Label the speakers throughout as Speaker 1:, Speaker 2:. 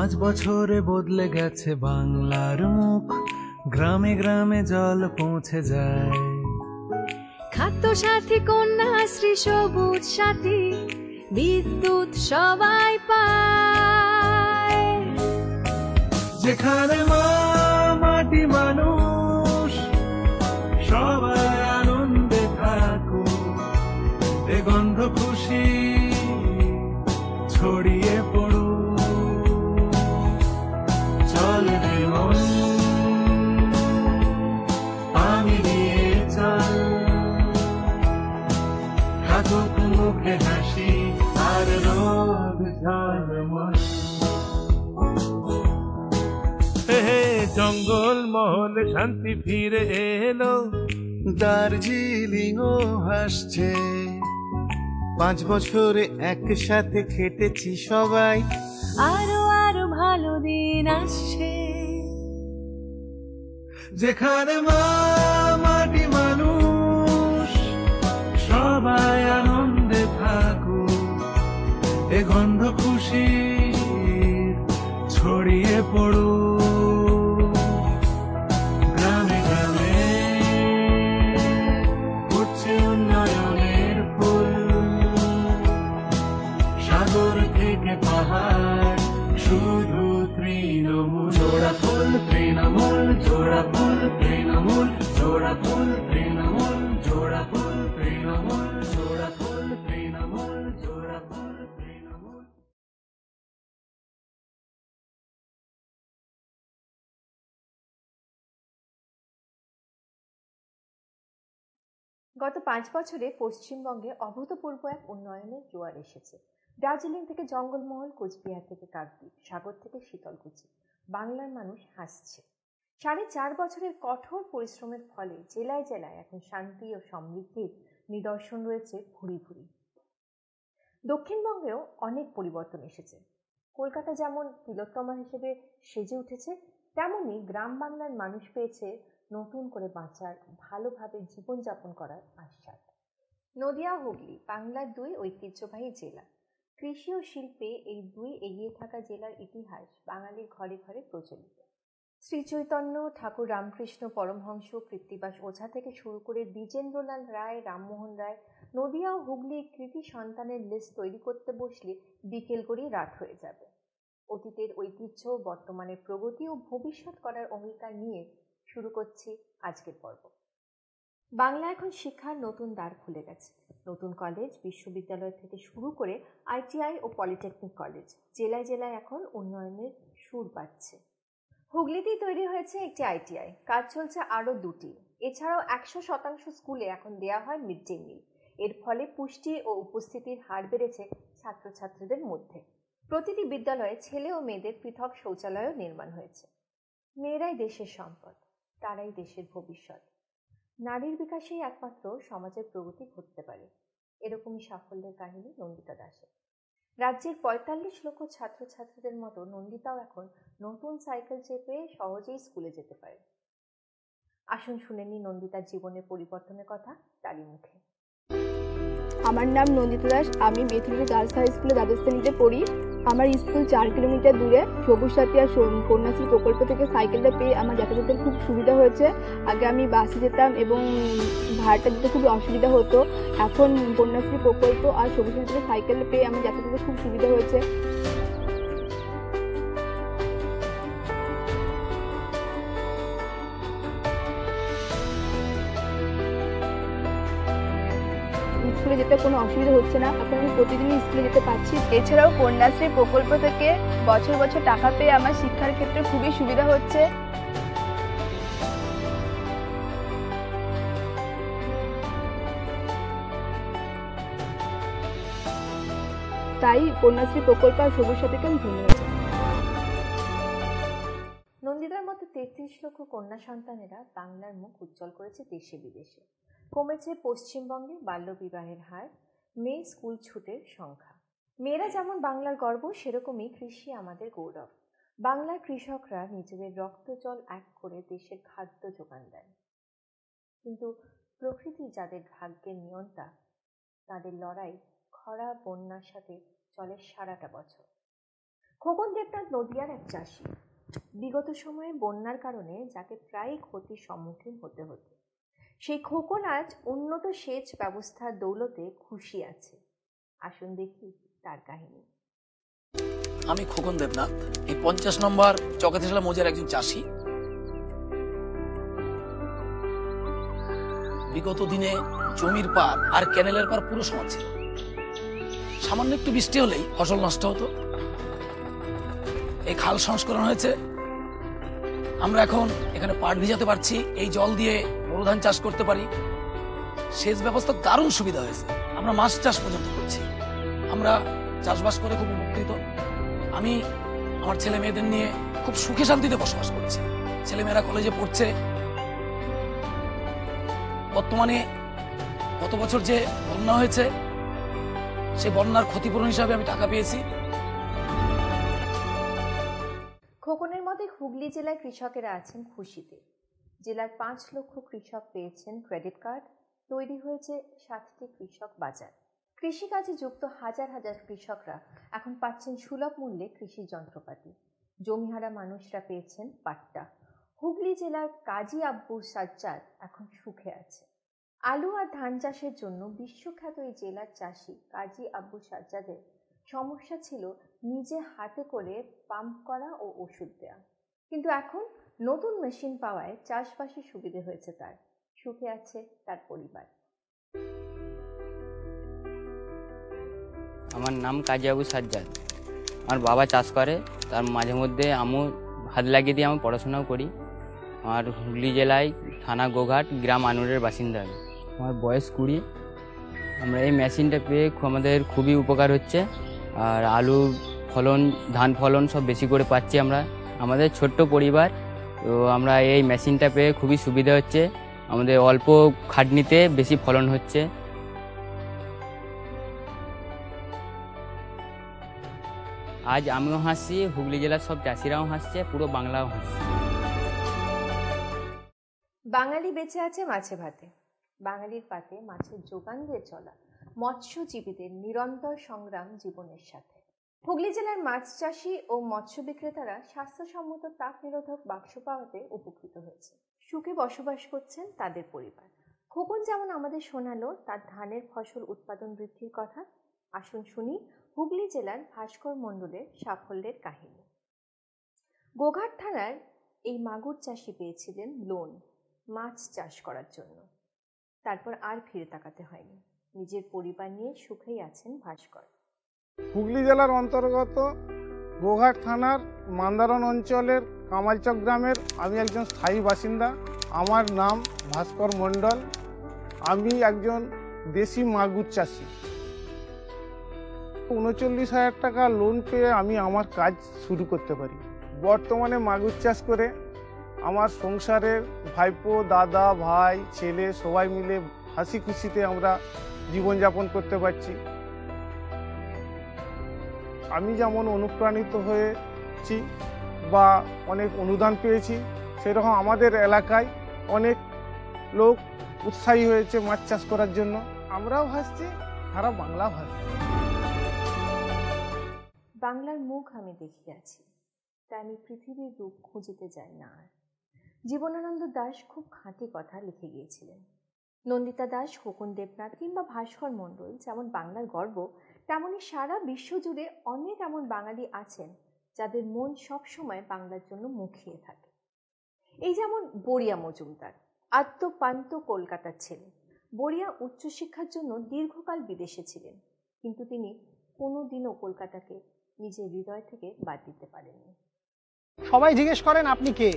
Speaker 1: 5 বছরে বদলে গেছে বাংলার মুখ, গ্রামে গ্রামে জল পৌঁছে যায়।
Speaker 2: খাদ্য সাথী, কন্যাশ্রী, সবুজ সাথী, বিদ্যুৎ সবাই পায়।
Speaker 1: যেখানে মা মাটি মানুষ সবাই আনন্দে থাকুক, এ গন্ধ খুশি ছড়িয়ে পড়ুক। চল রে মন আমি নিয়ে চল, থাকুক মুখে হাসি আর রোদ ঝলমল। জঙ্গল মহলে শান্তি ফিরে এলো, দার্জিলিংও হাসছে।
Speaker 3: 5 বছরে একসাথে খেটেছি সবাই,
Speaker 2: আরো আরো ভালো দিন আসছে।
Speaker 1: যেখানে মা মাটি মানুষ সবাই আনন্দে থাকুক, এ গন্ধ খুশি ছড়িয়ে পড়ুক। গ্রামে গ্রামে উঠছে উন্নয়নের ফুল, সাগর থেকে পাহাড় শুধু তৃণমূল। জোড়া ফুল তৃণমূল, জোড়া ফুল তৃণমূল, জোড়া ফুল তৃণমূল, জোড়া ফুল তৃণমূল, জোড়া ফুল তৃণমূল, জোড়া ফুল তৃণমূল।
Speaker 4: গত 5 বছরে পশ্চিমবঙ্গে অভূতপূর্ব এক উন্নয়নের জোয়ার এসেছে। দার্জিলিং থেকে জঙ্গলমহল, কোচবিহার থেকে কাকদ্বীপ, সাগর থেকে শীতলকুচি, বাংলার মানুষ হাসছে। 4.5 বছরের কঠোর পরিশ্রমের ফলে জেলায় জেলায় এখন শান্তি ও সমৃদ্ধির নিদর্শন রয়েছে ভুরি ভুরি। দক্ষিণবঙ্গেও অনেক পরিবর্তন এসেছে। কলকাতা যেমন তিলোত্তমা হিসেবে সেজে উঠেছে, তেমনি গ্রাম বাংলার মানুষ পেয়েছে নতুন করে বাঁচার, ভালোভাবে জীবনযাপন করার আশ্বাস। নদিয়া ও হুগলি বাংলার 2 ঐতিহ্যবাহী জেলা। কৃষি ও শিল্পে এই 2 এগিয়ে থাকা জেলার ইতিহাস বাঙালির ঘরে ঘরে প্রচলিত। শ্রীচৈতন্য, ঠাকুর রামকৃষ্ণ পরমহংস, কৃত্তিবাস ওঝা থেকে শুরু করে দ্বিজেন্দ্রলাল রায়, রামমোহন রায়, নদিয়া ও হুগলির কৃতি সন্তানের লিস্ট তৈরি করতে বসলে বিকেল গড়িয়ে রাত হয়ে যাবে। অতীতের ঐতিহ্য, বর্তমানের প্রগতি ও ভবিষ্যৎ করার অঙ্গীকার নিয়ে শুরু করছি আজকের পর্ব। বাংলা এখন শিক্ষার নতুন দ্বার খুলে গেছে। নতুন কলেজ, বিশ্ববিদ্যালয় থেকে শুরু করে আইটিআই ও পলিটেকনিক কলেজ, জেলায় জেলায় এখন উন্নয়নের সুর বাজছে। হুগলিতেই তৈরি হয়েছে একটি আইটিআই, কাজ চলছে আরও 2টি। এছাড়াও 100% স্কুলে এখন দেয়া হয় মিড ডে মিল। এর ফলে পুষ্টি ও উপস্থিতির হার বেড়েছে ছাত্রছাত্রীদের মধ্যে। প্রতিটি বিদ্যালয়ে ছেলে ও মেয়েদের পৃথক শৌচালয়ও নির্মাণ হয়েছে। মেয়েরাই দেশের সম্পদ, তারাই দেশের ভবিষ্যৎ। নারীর বিকাশেই একমাত্র সমাজের প্রগতি ঘটতে পারে, এরকমই সাফল্যের কাহিনী নন্দিতা দাসের। রাজ্যের 45 লক্ষ ছাত্রছাত্রীদের মতো নন্দিতাও এখন নতুন সাইকেল চেপে সহজেই স্কুলে যেতে পারে। আসুন শুনে নিই নন্দিতার জীবনের পরিবর্তনের কথা তারই মুখে।
Speaker 5: আমার নাম নন্দিতা দাস, আমি বেথুলি গার্লস হাই স্কুলে দ্বাদশ শ্রেণীতে পড়ি। আমার স্কুল 4 কিলোমিটার দূরে। সবুজ সাথী আর কন্যাশ্রী প্রকল্প থেকে সাইকেলটা পেয়ে আমার যাতায়াতের খুব সুবিধা হয়েছে। আগে আমি বাসে যেতাম এবং ভাড়াটা দিতে খুবই অসুবিধা হতো। এখন কন্যাশ্রী প্রকল্প আর সবুজ সাথী থেকে সাইকেল পেয়ে আমার যাতায়াতের খুব সুবিধা হয়েছে। স্কুলে যেতে কোনো অসুবিধা হচ্ছে না, এখন আমি প্রতিদিনই স্কুলে যেতে পারছি। এছাড়াও কন্যাশ্রী প্রকল্প থেকে বছর বছর টাকা পেয়ে আমার শিক্ষার ক্ষেত্রে খুবই সুবিধা হচ্ছে। তাই কন্যাশ্রী প্রকল্প আর সবুজ সাথীকে আমি ধন্যবাদ জানাই।
Speaker 4: নন্দিতার মতো 33 লক্ষ কন্যা সন্তানেরা বাংলার মুখ উজ্জ্বল করেছে দেশে বিদেশে। কমেছে পশ্চিমবঙ্গে বাল্যবিবাহের হার, মেয়ে স্কুল ছুটের সংখ্যা। মেয়েরা যেমন বাংলার গর্ব, সেরকমই কৃষি আমাদের গৌরব। বাংলার কৃষকরা নিজেদের রক্ত জল এক করে দেশের খাদ্য যোগান দেন। কিন্তু প্রকৃতি যাদের ভাগ্যের নিয়ন্তা, তাদের লড়াই খরা বন্যার সাথে চলে সারাটা বছর। খোকন দেবনাথ নদিয়ার এক চাষি। বিগত সময়ে বন্যার কারণে যাকে প্রায় ক্ষতির সম্মুখীন হতে হতো, সেই খোকন আজ উন্নত সেচ ব্যবস্থার দৌলতে খুশি আছে। আসুন দেখি তার কাহিনী।
Speaker 6: আমি খোকন দেবনাথ, এই 50 নম্বর চকাতেশালা মৌজার একজন চাষি। বিগত দিনে জমির পার আর ক্যানেলের পার পুরো সমান ছিল। সামান্য একটু বৃষ্টি হলেই ফসল নষ্ট হতো। এই খাল সংস্করণ হয়েছে, আমরা এখন এখানে পাট ভিজাতে পারছি, এই জল দিয়ে বোরো ধান চাষ করতে পারি। সেচ ব্যবস্থা দারুণ সুবিধা হয়েছে, আমরা মাছ চাষ পর্যন্ত করছি। আমরা চাষবাস করে খুব উপকৃত। আমি আমার ছেলে মেয়েদের নিয়ে খুব সুখে শান্তিতে বসবাস করছি। ছেলেমেয়েরা কলেজে পড়ছে। বর্তমানে গত বছর যে বন্যা হয়েছে, সেই বন্যার ক্ষতিপূরণ হিসাবে আমি টাকা পেয়েছি।
Speaker 4: খোকনের মতে হুগলি জেলায় কৃষকেরা আছেন খুশিতে। জেলার 5 লক্ষ কৃষক পেয়েছেন ক্রেডিট কার্ড, তৈরি হয়েছে 7টি কৃষক বাজার। কৃষিকাজে যুক্ত হাজার হাজার কৃষকরা এখন পাচ্ছেন সুলভ মূল্যে কৃষি যন্ত্রপাতি। জমিহারা মানুষরা পেয়েছেন পাট্টা। হুগলি জেলার কাজী আব্বু সাজ্জাদ এখন সুখে আছে। আলু আর ধান চাষের জন্য বিশ্বখ্যাত এই জেলার চাষি কাজী আব্বু সাজ্জাদের সমস্যা ছিল নিজে হাতে করে পাম্প করা ও ওষুধ দেওয়া, কিন্তু এখন নতুন মেশিন পাওয়ায় চাষবাসে সুবিধে হয়েছে তার। সুখে আছে তার পরিবার।
Speaker 7: আমার নাম কাজী আবু সাজ্জাদ। আমার বাবা চাষ করে, তার মাঝে মধ্যে আমিও হাত লাগিয়ে দিয়ে আমি পড়াশোনাও করি। আমার হুগলি জেলায় থানা গোঘাট, গ্রাম আনুরের বাসিন্দা আমি। আমার বয়স 20। আমরা এই মেশিনটা পেয়ে আমাদের খুবই উপকার হচ্ছে। আর আলুর ফলন, ধান ফলন সব বেশি করে পাচ্ছি আমরা। আমাদের ছোট্ট পরিবার, তো আমরা এই মেশিনটা পেয়ে খুবই সুবিধা হচ্ছে। আমাদের অল্প খাটনিতে বেশি ফলন হচ্ছে। আজ আমিও হাসছি, হুগলি জেলার সব চাষিরাও হাসছে, পুরো বাংলাও হাসছে।
Speaker 4: বাঙালি বেঁচে আছে মাছে ভাতে। বাঙালির পাতে মাছের যোগান দিয়ে চলা মৎস্যজীবীদের নিরন্তর সংগ্রাম জীবনের সাথে। হুগলি জেলার মাছ চাষি ও মৎস্য বিক্রেতারা স্বাস্থ্যসম্মত তাপ নিরোধক বাক্স পাওয়াতে উপকৃত হয়েছে। সুখে বসবাস করছেন তাদের পরিবার। খোকন যেমন আমাদের শোনালো তার ধানের ফসল উৎপাদন বৃদ্ধির কথা, আসুন শুনি হুগলি জেলার ভাস্কর মণ্ডলের সাফল্যের কাহিনী। গোঘাট থানার এই মাগুর চাষি পেয়েছিলেন লোন মাছ চাষ করার জন্য। তারপর আর ফিরে তাকাতে হয়নি। নিজের পরিবার নিয়ে সুখেই আছেন ভাস্কর।
Speaker 8: হুগলি জেলার অন্তর্গত গোঘাট থানার মান্দারণ অঞ্চলের কামালচক গ্রামের আমি একজন স্থায়ী বাসিন্দা। আমার নাম ভাস্কর মণ্ডল। আমি একজন দেশি মাগুর চাষি। 39,000 টাকা লোন পেয়ে আমি আমার কাজ শুরু করতে পারি। বর্তমানে মাগুর চাষ করে আমার সংসারের ভাইপো, দাদা, ভাই, ছেলে সবাই মিলে হাসি খুশিতে আমরা জীবনযাপন করতে পারছি। আমি যেমন অনুপ্রাণিত হয়েছি বা অনেক অনুদান পেয়েছি, সেরকম আমাদের এলাকায় অনেক লোক উৎসাহী হয়েছে মাছ চাষ করার জন্য। আমরাও হাসছি, সারা বাংলাও হাসছে।
Speaker 4: বাংলার মুখ আমি দেখিয়াছি, আছি তাই আমি পৃথিবীর রূপ খুঁজিতে যাই না আর। জীবনানন্দ দাশ খুব খাঁটি কথা লিখে গিয়েছিলেন। নন্দিতা দাস, খোকন দেবনাথ কিংবা ভাস্কর মণ্ডল যেমন বাংলার গর্ব, তেমনি সারা বিশ্ব জুড়ে অনেক এমন বাঙালি আছেন যাদের মন সবসময় বাংলার জন্য মুখিয়ে থাকে। এই যেমন বড়িয়া মজুমদার, আদ্যপান্ত কলকাতার ছেলে। বড়িয়া উচ্চশিক্ষার জন্য দীর্ঘকাল বিদেশে ছিলেন, কিন্তু তিনি কোনোদিনও কলকাতাকে নিজের হৃদয় থেকে বাদ দিতে পারেননি।
Speaker 9: সবাই জিজ্ঞেস করেন আপনি কে?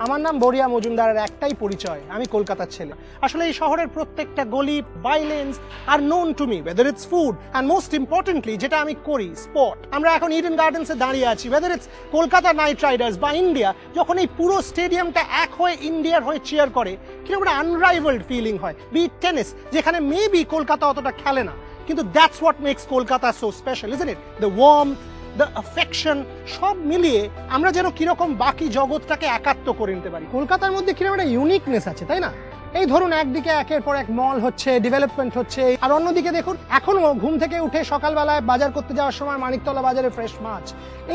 Speaker 9: আমার নাম বড়িয়া মজুমদারের একটাই পরিচয়, আমি কলকাতার ছেলে। আসলে এই শহরের প্রত্যেকটা গলি, বাইলেন্স আর known to me, whether it's food and most importantly যেটা আমি করি, স্পোর্ট। আমরা এখন ইডেন গার্ডেন্সে দাঁড়িয়ে আছি, whether it's Kolkata night Riders বা ইন্ডিয়া, যখন এই পুরো স্টেডিয়ামটা এক হয়ে ইন্ডিয়ার হয়ে চিয়ার করে, কিরকম একটা আনরাইভালড ফিলিং হয়। বি টেনিস, যেখানে মেবি কলকাতা অতটা খেলে না, কিন্তু that's what makes Kolkata so special, isn't it? The warmth, the affection, সব মিলিয়ে আমরা যেন কিরকম বাকি জগৎটাকে একাত্ম করে নিতে পারি। কলকাতার মধ্যে কিরকম একটা ইউনিকনেস আছে, তাই না? এই ধরুন একদিকে একের পর এক মল হচ্ছে, ডেভেলপমেন্ট হচ্ছে, আর অন্যদিকে দেখুন এখনো ঘুম থেকে উঠে সকালবেলায় বাজার করতে যাওয়ার সময় মানিকতলা বাজারে ফ্রেশ মাছ।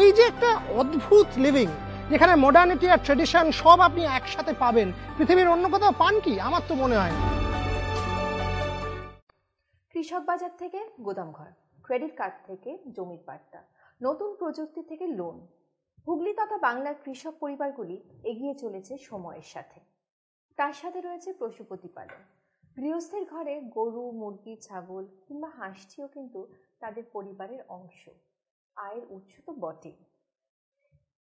Speaker 9: এই যে একটা অদ্ভুত লিভিং, যেখানে মডার্নিটি আর ট্রেডিশন সব আপনি একসাথে পাবেন, পৃথিবীর অন্য কোথাও পান কি? আমার তো মনে হয় না।
Speaker 4: কৃষক বাজার থেকে গোদামঘর, ক্রেডিট কার্ড থেকে জমির পাট্টা, নতুন প্রযুক্তি থেকে লোন, হুগলি তথা বাংলার কৃষক পরিবারগুলি এগিয়ে চলেছে সময়ের সাথে। তার সাথে রয়েছে পশু প্রতিপালন। গৃহস্থের ঘরে গরু, মুরগি, ছাগল কিংবা হাঁসটিও কিন্তু তাদের পরিবারের অংশ, আয়ের উৎস তো বটেই।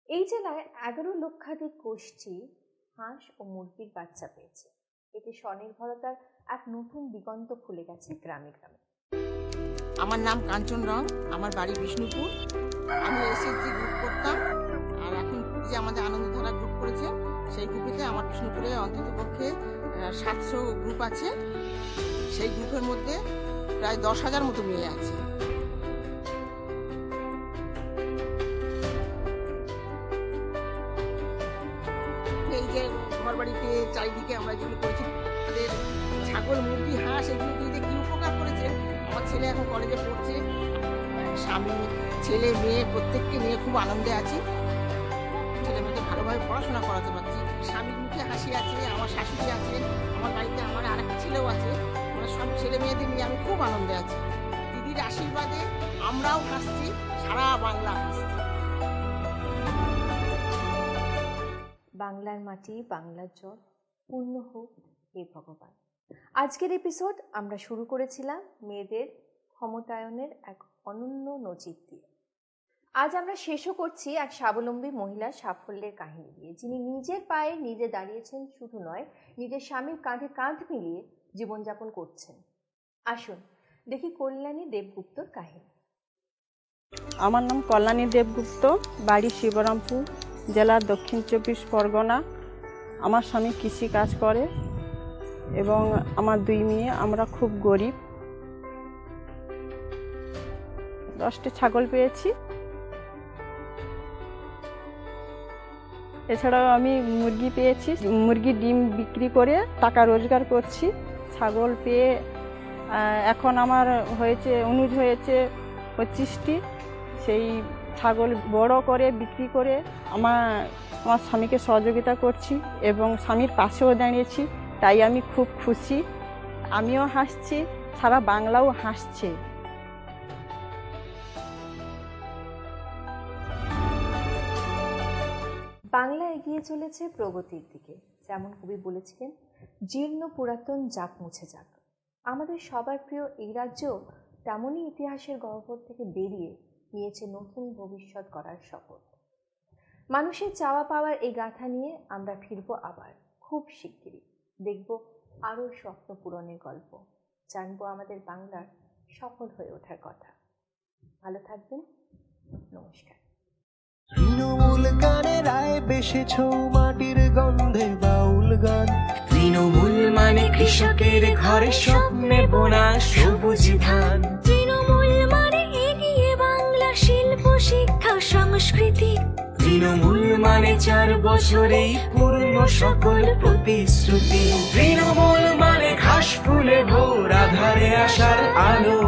Speaker 4: এই জেলায় 11 লক্ষাধিক গোষ্ঠী হাঁস ও মুরগির বাচ্চা পেয়েছে। এতে স্বনির্ভরতার এক নতুন দিগন্ত খুলে গেছে গ্রামে গ্রামে।
Speaker 10: আমার নাম কাঞ্চন রং, আমার বাড়ি বিষ্ণুপুর। আমি এসএসজি গ্রুপ করতাম, আর এখন যে আমাদের আনন্দধারা গ্রুপ করেছে সেই গ্রুপেতে আমার বিষ্ণুপুরে অন্ততপক্ষে 700 গ্রুপ আছে। সেই গ্রুপের মধ্যে প্রায় 10,000 মতো মেয়ে আছে। এই যে ঘর বাড়িতে চারিদিকে আমরা যেগুলো করেছি, আমাদের ছাগল, মুরগি, হাঁস এগুলো দিয়ে যে কি উপকার করেছে। আমার ছেলে এখন কলেজে পড়ছে, স্বামী, ছেলে, মেয়ে প্রত্যেককে নিয়ে খুব আনন্দে আছি। ছেলে মেয়েকে ভালোভাবে পড়াশোনা করাতে পারছি, স্বামীর মুখে হাসি আছে, আমার শাশুড়ি আছে, আমার বাড়িতে আমার আরেকটা ছেলেও আছে। আমরা সব ছেলে মেয়েদের নিয়ে আমি খুব আনন্দে আছি। দিদির আশীর্বাদে আমরাও হাসছি, সারা বাংলা হাসছি।
Speaker 4: বাংলার মাটি, বাংলার জল, পূর্ণ হোক হে ভগবান। আজকের এপিসোড আমরা শুরু করেছিলাম মেয়েদের ক্ষমতায়নের এক অনন্য নজির দিয়ে। আজ আমরা শেষও করছি এক স্বাবলম্বী মহিলার সাফল্যের কাহিনী দিয়ে, যিনি নিজের পায়ে নিজে দাঁড়িয়েছেন, শুধু নয় নিজের স্বামীর কাঁধে কাঁধ মিলিয়ে জীবনযাপন করছেন। আসুন দেখি কল্যাণী দেবগুপ্তর কাহিনী।
Speaker 11: আমার নাম কল্যাণী দেবগুপ্ত, বাড়ি শিবরামপুর, জেলার দক্ষিণ 24 পরগনা। আমার স্বামী কৃষি কাজ করে এবং আমার 2 মেয়ে। আমরা খুব গরিব। 10টি ছাগল পেয়েছি। এছাড়াও আমি মুরগি পেয়েছি, মুরগির ডিম বিক্রি করে টাকা রোজগার করছি। ছাগল পেয়ে এখন আমার অনুজ হয়েছে 25টি। সেই ছাগল বড় করে বিক্রি করে আমার স্বামীকে সহযোগিতা করছি এবং স্বামীর পাশেও দাঁড়িয়েছি, তাই আমি খুব খুশি। আমিও হাসছি, সারা বাংলাও হাসছে।
Speaker 4: বাংলা এগিয়ে চলেছে প্রগতির দিকে। যেমন কবি বলেছিলেন, জীর্ণ পুরাতন যাক মুছে যাক। আমাদের সবার প্রিয় এই রাজ্য তেমনই ইতিহাসের গহ্বর থেকে বেরিয়ে নিয়েছে নতুন ভবিষ্যৎ গড়ার শপথ। মানুষের চাওয়া পাওয়ার এই গাথা নিয়ে আমরা ফিরবো আবার খুব শিগগিরই। দেখব আরও স্বপ্ন পূরণের গল্প, জানবো আমাদের বাংলার সফল হয়ে ওঠার কথা। ভালো থাকবেন, নমস্কার।
Speaker 12: তৃণমূল গানে রায় বেশেছ মাটির গন্ধে বাউল গান। তৃণমূল মানে কৃষকের ঘরে স্বপ্নে বোনা সবুজ ধান।
Speaker 2: তৃণমূল মানে এগিয়ে বাংলা শিল্প, শিক্ষা, সংস্কৃতি।
Speaker 12: তৃণমূল মানে 4 বছরেই পূর্ণ সকল প্রতিশ্রুতি। তৃণমূল মানে ঘাস ফুলে ভোর আধারে আসার আলো।